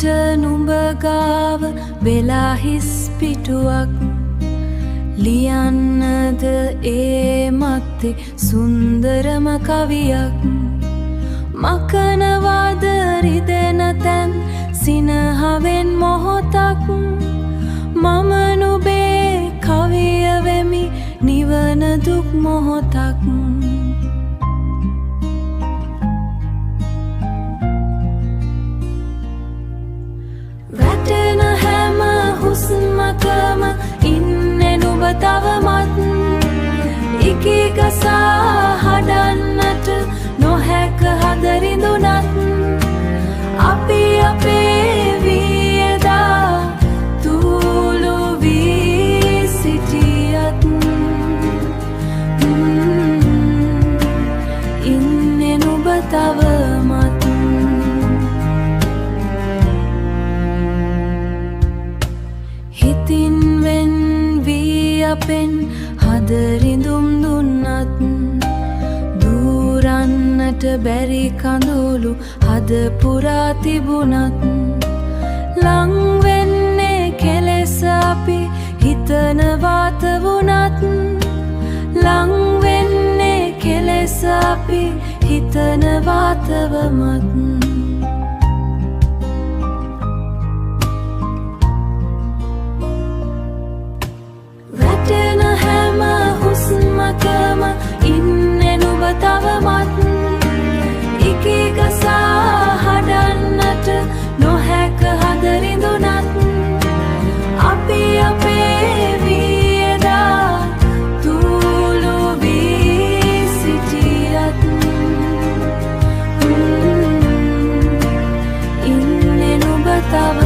මට නුඹ ගාව වෙලා හිස් පිටුවක් ලියන්නද ඒ මත්තේ සුන්දරම කවියක් මකනවාද රිදෙන තැන් සිනහවෙන් මොහොතක් මම නුඹේ කවිය වෙමි නිවන දුක් මොහොතක් වැටෙන හැම හුස්මකම ඉන්නේ නුඹ තවමත් ඉකී ගසා හඩන්නට නොහැක හදරිඳුනත් අපි අපේ වියදා තුලු වී සිටියත් ඉන්නේ නුඹ තවමත් හිතින් වෙන් වී අපෙන් හදරිඳුම් දුන්නත් දූරන්නට බැරි කඳුළු හද පුරා තිබුණත් ලං වෙන්නේ කෙලෙස අපි හිතනවාත වුණත් ලං වෙන්නේ කෙලෙස අපි හිතනවාතවමත් වැටෙන හැම හුස්මකම ඉන්නේ නුඹ තවමත් ඉකී ගසා හඩන්නට නොහැක හදරිඳුනත් අපි අපේ වියදා තුලු වී සිටියත් ඉන්නේ නුඹ තව